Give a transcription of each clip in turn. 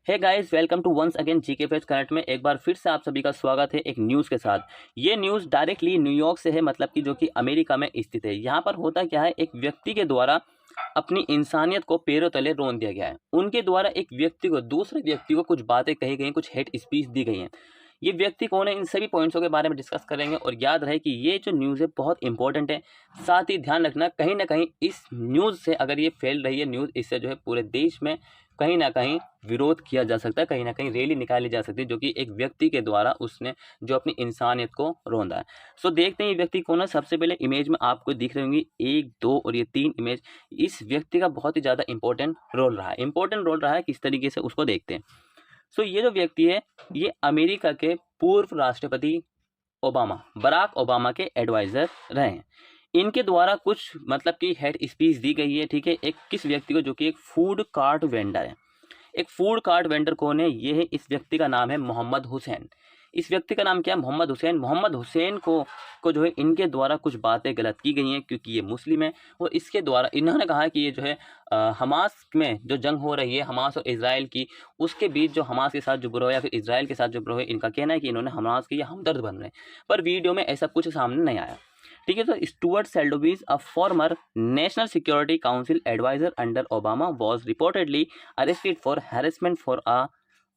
Hey guys, welcome to once again GK facts connect में एक बार फिर से आप सभी का स्वागत है एक न्यूज़ के साथ। ये न्यूज़ डायरेक्टली न्यूयॉर्क से है, मतलब कि जो कि अमेरिका में स्थित है। यहाँ पर होता क्या है, एक व्यक्ति के द्वारा अपनी इंसानियत को पैरों तले रौंद दिया गया है। उनके द्वारा एक व्यक्ति को, दूसरे व्यक्ति को कुछ बातें कही गई, कुछ हेट स्पीच दी गई हैं। ये व्यक्ति कौन है, इन सभी पॉइंट्सों के बारे में डिस्कस करेंगे। और याद रहे कि ये जो न्यूज़ है बहुत इंपॉर्टेंट है। साथ ही ध्यान रखना, कहीं ना कहीं इस न्यूज़ से अगर ये फैल रही है न्यूज़, इससे जो है पूरे देश में कहीं ना कहीं विरोध किया जा सकता है, कहीं ना कहीं रैली निकाली जा सकती है, जो कि एक व्यक्ति के द्वारा उसने जो अपनी इंसानियत को रौंदा है। सो देखते हैं ये व्यक्ति कौन है। सबसे पहले इमेज में आपको दिख रही होंगी 1, 2 और ये 3 इमेज। इस व्यक्ति का बहुत ही ज़्यादा इंपॉर्टेंट रोल रहा है। किस तरीके से उसको देखते हैं। सो ये जो व्यक्ति है, ये अमेरिका के पूर्व राष्ट्रपति बराक ओबामा के एडवाइज़र रहे हैं। इनके द्वारा कुछ मतलब कि हेड स्पीच दी गई है, ठीक है। एक किस व्यक्ति को, जो कि एक फूड कार्ट वेंडर है। एक फूड कार्ट वेंडर कौन है, ये है, इस व्यक्ति का नाम है मोहम्मद हुसैन। इस व्यक्ति का नाम क्या है, मोहम्मद हुसैन। मोहम्मद हुसैन को जो है इनके द्वारा कुछ बातें गलत की गई हैं, क्योंकि ये मुस्लिम है। और इसके द्वारा इन्होंने कहा कि ये जो है हमास में जो जंग हो रही है, हमास और इजराइल की, उसके बीच जो हमास के साथ जो गिरोह है या फिर इजराइल के साथ जो गिरोह है, इनका कहना है कि इन्होंने हमास के ये हमदर्द बन रहे हैं। पर वीडियो में ऐसा कुछ सामने नहीं आया, ठीक है। तो Stuart Seldowitz, a former national security council adviser under Obama, was reportedly arrested for harassment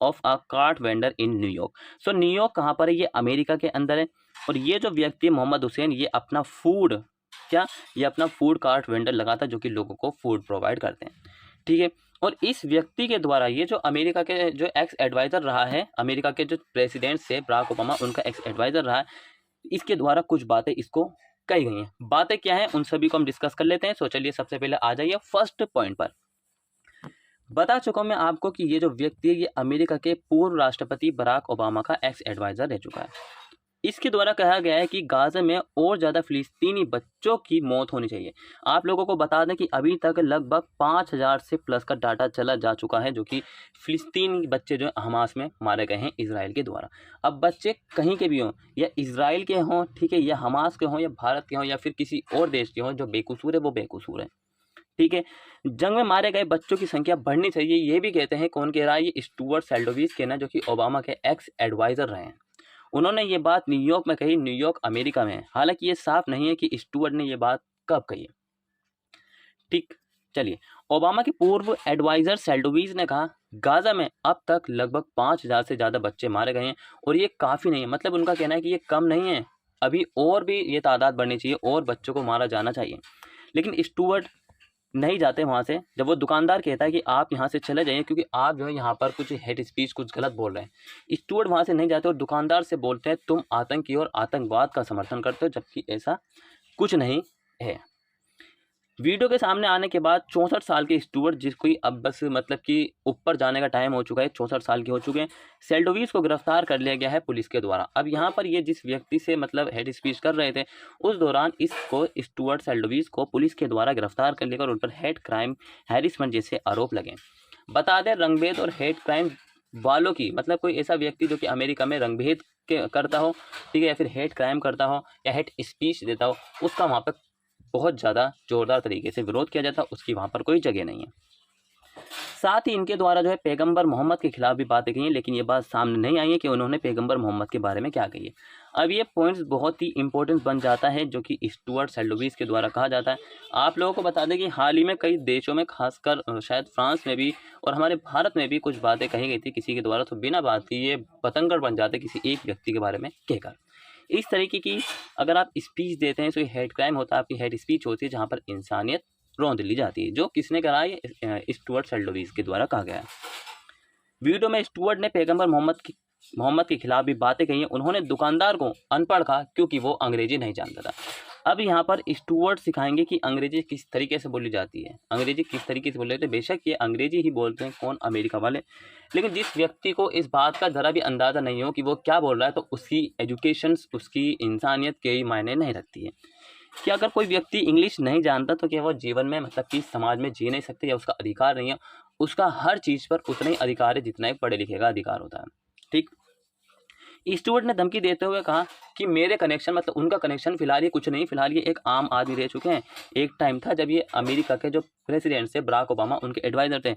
of a cart vendor in New York. So New York कहाँ पर है, ये अमेरिका के अंदर है। और ये जो व्यक्ति मोहम्मद हुसैन, ये अपना फूड कार्ट वेंडर लगाता है, जो कि लोगों को फूड प्रोवाइड करते हैं, ठीक है। और इस व्यक्ति के द्वारा ये जो अमेरिका के जो एक्स एडवाइज़र रहा है, अमेरिका के जो प्रेसिडेंट से बराक ओबामा, उनका एक्स एडवाइज़र रहा है, इसके द्वारा कुछ बातें इसको कही गई हैं। बातें क्या हैं, उन सभी को हम डिस्कस कर लेते हैं। सो चलिए सबसे पहले आ जाइए फर्स्ट पॉइंट पर। बता चुका हूं मैं आपको कि ये जो व्यक्ति है, ये अमेरिका के पूर्व राष्ट्रपति बराक ओबामा का एक्स एडवाइज़र रह चुका है। इसके द्वारा कहा गया है कि गाजा में और ज़्यादा फिलिस्तीनी बच्चों की मौत होनी चाहिए। आप लोगों को बता दें कि अभी तक लगभग 5000 से प्लस का डाटा चला जा चुका है, जो कि फिलिस्तीनी बच्चे जो हमास में मारे गए हैं इजराइल के द्वारा। अब बच्चे कहीं के भी हों, या इजराइल के हों, ठीक है, या हमास के हों, या भारत के हों, या फिर किसी और देश के हों, जो बेकसूर है वो बेकसूर है, ठीक है। जंग में मारे गए बच्चों की संख्या बढ़नी चाहिए, ये भी कहते हैं। कौन कह रहा है, ये स्टुअर्ट सेल्डोविज कहना, जो कि ओबामा के एक्स एडवाइज़र रहे हैं। उन्होंने ये बात न्यूयॉर्क में कही। न्यूयॉर्क अमेरिका में है। हालांकि ये साफ नहीं है कि स्टुअर्ट ने ये बात कब कही है, ठीक। चलिए, ओबामा के पूर्व एडवाइज़र सेल्डोविज ने कहा, गाजा में अब तक लगभग 5000 से ज़्यादा बच्चे मारे गए हैं और ये काफ़ी नहीं है। मतलब उनका कहना है कि ये कम नहीं है, अभी और भी ये तादाद बढ़नी चाहिए और बच्चों को मारा जाना चाहिए। लेकिन स्टुअर्ट नहीं जाते वहाँ से। जब वो दुकानदार कहता है कि आप यहाँ से चले जाइए, क्योंकि आप जो है यहाँ पर कुछ हेट स्पीच, कुछ गलत बोल रहे हैं, स्टुअर्ट वहाँ से नहीं जाते और दुकानदार से बोलते हैं, तुम आतंकी और आतंकवाद का समर्थन करते हो, जबकि ऐसा कुछ नहीं है। वीडियो के सामने आने के बाद 64 साल के स्टुअर्ट, जिसको अब बस मतलब कि ऊपर जाने का टाइम हो चुका है, 64 साल के हो चुके हैं, सेल्डोविज को गिरफ्तार कर लिया गया है पुलिस के द्वारा। अब यहाँ पर ये जिस व्यक्ति से मतलब हेड स्पीच कर रहे थे, उस दौरान इसको, स्टुअर्ट सेल्डोविज को पुलिस के द्वारा गिरफ्तार कर लिया और उन पर हेड क्राइम, हैरिसमेंट जैसे आरोप लगे। बता दें, रंगभेद और हेड क्राइम वालों की, मतलब कोई ऐसा व्यक्ति जो कि अमेरिका में रंगभेद करता हो, ठीक है, या फिर हेड क्राइम करता हो या हेड स्पीच देता हो, उसका वहाँ पर बहुत ज़्यादा जोरदार तरीके से विरोध किया जाता, उसकी वहाँ पर कोई जगह नहीं है। साथ ही इनके द्वारा जो है पैगंबर मोहम्मद के खिलाफ भी बातें कही हैं, लेकिन ये बात सामने नहीं आई है कि उन्होंने पैगंबर मोहम्मद के बारे में क्या कही है। अब ये पॉइंट्स बहुत ही इंपॉर्टेंट बन जाता है, जो कि स्टुअर्ट सेल्डोविज के द्वारा कहा जाता है। आप लोगों को बता दें कि हाल ही में कई देशों में, खासकर शायद फ्रांस में भी और हमारे भारत में भी कुछ बातें कही गई थी किसी के द्वारा, तो बिना बात की ये पतंगड़ बन जाते किसी एक व्यक्ति के बारे में कहकर। इस तरीके की अगर आप स्पीच देते हैं तो ये हेड क्राइम होता है, आपकी हेड स्पीच होती है, जहाँ पर इंसानियत रौंद ली जाती है। जो किसने करा, ये स्टुअर्ट सेल्डोविज के द्वारा कहा गया है। वीडियो में स्टुअर्ट ने पैगंबर मोहम्मद के खिलाफ भी बातें कही हैं। उन्होंने दुकानदार को अनपढ़ कहा, क्योंकि वो अंग्रेजी नहीं जानता था। अब यहाँ पर स्टुअर्ट सिखाएंगे कि अंग्रेजी किस तरीके से बोली जाती है, अंग्रेजी किस तरीके से बोले जाते हैं। बेशक ये अंग्रेजी ही बोलते हैं, कौन, अमेरिका वाले, लेकिन जिस व्यक्ति को इस बात का ज़रा भी अंदाज़ा नहीं हो कि वो क्या बोल रहा है, तो उसकी एजुकेशन, उसकी इंसानियत के मायने नहीं रखती है। कि अगर कोई व्यक्ति इंग्लिश नहीं जानता तो क्या वो जीवन में, मतलब कि समाज में जी नहीं सकते, या उसका अधिकार नहीं है। उसका हर चीज़ पर उतना ही अधिकार है जितना एक पढ़े लिखे का अधिकार होता है, ठीक। स्टुअर्ट ने धमकी देते हुए कहा कि मेरे कनेक्शन, मतलब उनका कनेक्शन फिलहाल ये कुछ नहीं, फिलहाल ये एक आम आदमी रह चुके हैं। एक टाइम था जब ये अमेरिका के जो प्रेसिडेंट थे बराक ओबामा, उनके एडवाइज़र थे।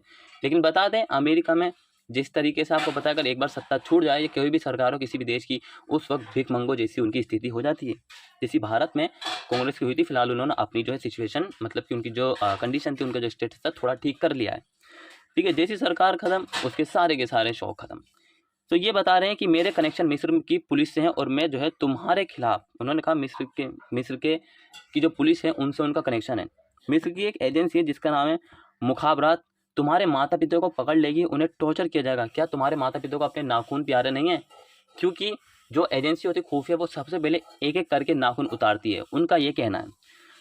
लेकिन बता दें, अमेरिका में जिस तरीके से आपको पता है अगर एक बार सत्ता छूट जाए या कोई भी सरकार हो किसी भी देश की, उस वक्त भीख मंगो जैसी उनकी स्थिति हो जाती है। जैसी भारत में कांग्रेस की हुई थी, फिलहाल उन्होंने अपनी जो है सिचुएशन मतलब कि उनकी जो कंडीशन थी, उनका जो स्टेटस था थोड़ा ठीक कर लिया है। ठीक है, जैसी सरकार खत्म उसके सारे के सारे शौक खत्म। तो ये बता रहे हैं कि मेरे कनेक्शन मिस्र की पुलिस से हैं और मैं जो है तुम्हारे खिलाफ, उन्होंने कहा मिस्र के की जो पुलिस है उनसे उनका कनेक्शन है। मिस्र की एक एजेंसी है जिसका नाम है मुखाबरात, तुम्हारे माता पिता को पकड़ लेगी, उन्हें टॉर्चर किया जाएगा। क्या तुम्हारे माता पिता को अपने नाखून प्यारे नहीं है? क्योंकि जो एजेंसी होती है खुफिया, वो सबसे पहले एक एक करके नाखून उतारती है, उनका ये कहना है।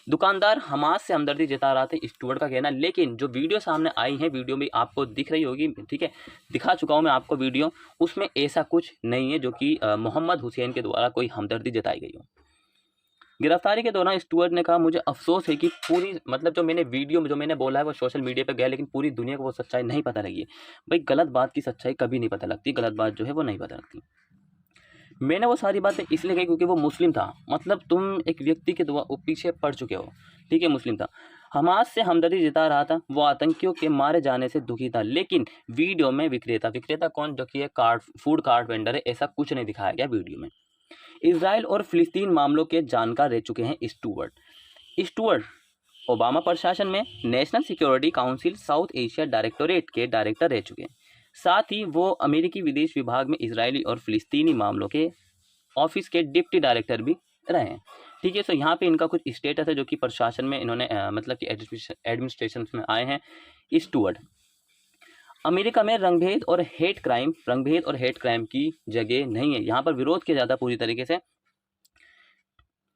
दुकानदार हमास से हमदर्दी जता रहा था, स्टुअर्ट का कहना। लेकिन जो वीडियो सामने आई है, वीडियो में आपको दिख रही होगी, ठीक है, दिखा चुका हूँ मैं आपको वीडियो, उसमें ऐसा कुछ नहीं है जो कि मोहम्मद हुसैन के द्वारा कोई हमदर्दी जताई गई हो। गिरफ्तारी के दौरान स्टुअर्ट ने कहा, मुझे अफसोस है कि पूरी मतलब जो मैंने वीडियो में जो मैंने बोला है वो सोशल मीडिया पर गया, लेकिन पूरी दुनिया को वो सच्चाई नहीं पता लगी है। भाई गलत बात की सच्चाई कभी नहीं पता लगती, गलत बात जो है वो नहीं पता लगती। मैंने वो सारी बातें इसलिए कही क्योंकि वो मुस्लिम था। मतलब तुम एक व्यक्ति के पीछे पड़ चुके हो, ठीक है, मुस्लिम था, हमास से हमदर्दी जता रहा था, वो आतंकियों के मारे जाने से दुखी था। लेकिन वीडियो में विक्रेता कौन, जो कि फूड कार्ट वेंडर है, ऐसा कुछ नहीं दिखाया गया वीडियो में। इसराइल और फिलिस्तीन मामलों के जानकार रह चुके हैं स्टुअर्ट ओबामा प्रशासन में national security council south Asia directorate के डायरेक्टर रह चुके हैं। साथ ही वो अमेरिकी विदेश विभाग में इजरायली और फिलिस्तीनी मामलों के ऑफिस के डिप्टी डायरेक्टर भी रहे हैं। ठीक है, सो यहाँ पे इनका कुछ स्टेटस है जो कि प्रशासन में इन्होंने मतलब कि एडमिनिस्ट्रेशन में आए हैं। स्टुअर्ट अमेरिका में रंगभेद और हेट क्राइम की जगह नहीं है। यहाँ पर विरोध किया जाता है पूरी तरीके से।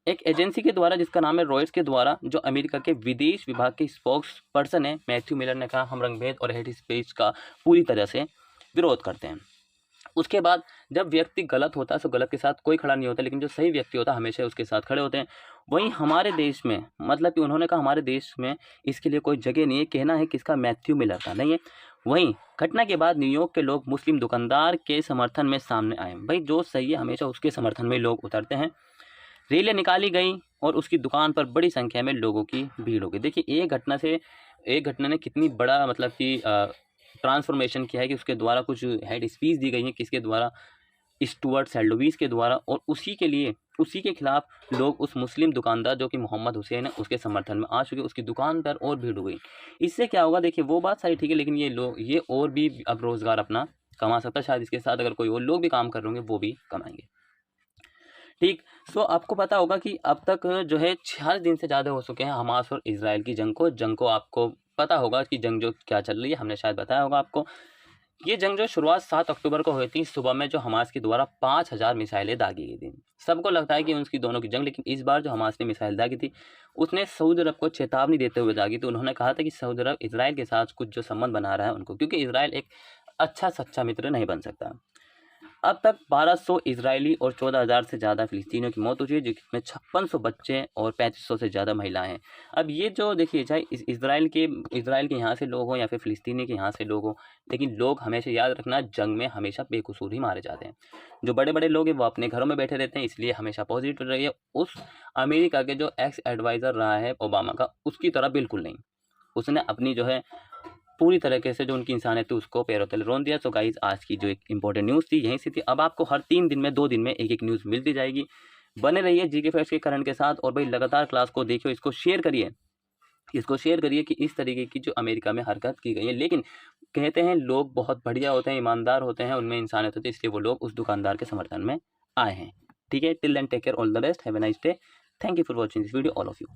एक एजेंसी के द्वारा जिसका नाम है रॉयटर्स के द्वारा, जो अमेरिका के विदेश विभाग के स्पोक्स पर्सन है मैथ्यू मिलर ने कहा, हम रंगभेद और हेट स्पीच का पूरी तरह से विरोध करते हैं। उसके बाद जब व्यक्ति गलत होता है तो गलत के साथ कोई खड़ा नहीं होता, लेकिन जो सही व्यक्ति होता है हमेशा उसके साथ खड़े होते हैं। वहीं हमारे देश में मतलब कि उन्होंने कहा हमारे देश में इसके लिए कोई जगह नहीं है। कहना है किसका, मैथ्यू मिलर का, नहीं है। वहीं घटना के बाद न्यूयॉर्क के लोग मुस्लिम दुकानदार के समर्थन में सामने आए। भाई जो सही है हमेशा उसके समर्थन में लोग उतरते हैं। रैली निकाली गई और उसकी दुकान पर बड़ी संख्या में लोगों की भीड़ हो गई। देखिए एक घटना ने कितनी बड़ा मतलब कि ट्रांसफॉर्मेशन किया है कि उसके द्वारा कुछ हेड स्पीच दी गई है, किसके द्वारा, स्टुअर्ट सेल्डोविस के द्वारा, और उसी के खिलाफ लोग उस मुस्लिम दुकानदार जो कि मोहम्मद हुसैन है उसके समर्थन में आ चुके, उसकी दुकान पर और भीड़ हो गई। इससे क्या होगा, देखिए वो बात सारी ठीक है, लेकिन ये और भी अब रोज़गार अपना कमा सकता है। शायद इसके साथ अगर कोई और लोग भी काम कर रहे होंगे वो भी कमाएंगे। ठीक, सो आपको पता होगा कि अब तक जो है 4 दिन से ज़्यादा हो चुके हैं हमास और इजराइल की जंग को आपको पता होगा कि जंग जो क्या चल रही है, हमने शायद बताया होगा आपको। ये जंग जो शुरुआत 7 अक्टूबर को हुई थी, सुबह में जो हमास के द्वारा 5000 मिसाइलें दागी गई थी। सबको लगता है कि उनकी दोनों की जंग, लेकिन इस बार जो हमास ने मिसाइल दागी थी उसने सऊदी अरब को चेतावनी देते हुए दागी थी। उन्होंने कहा था कि सऊदी अरब इजराइल के साथ कुछ जो संबंध बना रहा है उनको, क्योंकि इजराइल एक अच्छा सच्चा मित्र नहीं बन सकता। अब तक 1200 इजरायली और 14,000 से ज़्यादा फिलिस्तीनियों की मौत हो चुकी है, जिसमें 5600 बच्चे और 3500 से ज़्यादा महिलाएं हैं। अब ये जो देखिए, चाहे इजराइल के यहाँ से लोग हों या फिर फिलिस्तीनी के यहाँ से लोग हों, लेकिन लोग हमेशा याद रखना, जंग में हमेशा बेकसूर ही मारे जाते हैं। जो बड़े बड़े लोग हैं वो अपने घरों में बैठे रहते हैं, इसलिए हमेशा पॉजिटिव रहिए। उस अमेरिका के जो एक्स एडवाइज़र रहा है ओबामा का, उसकी तरह बिल्कुल नहीं। उसने अपनी जो है पूरी तरीके से जो उनकी इंसानियत थी उसको पैरों तले रौंद दिया। तो गाइस आज की जो एक इंपॉर्टेंट न्यूज़ थी यहीं से थी। अब आपको हर 3 दिन में 2 दिन में एक न्यूज़ मिलती जाएगी। बने रहिए जीके फैक्ट्स के करंट के साथ, और भाई लगातार क्लास को देखिए, इसको शेयर करिए कि इस तरीके की जो अमेरिका में हरकत की गई है। लेकिन कहते हैं लोग बहुत बढ़िया होते हैं, ईमानदार होते हैं, उनमें इंसानियत होती है, इसलिए वो लोग उस दुकानदार के समर्थन में आए हैं। ठीक है, till then take care, all the best, have a nice day, thank you for watching this video all of you.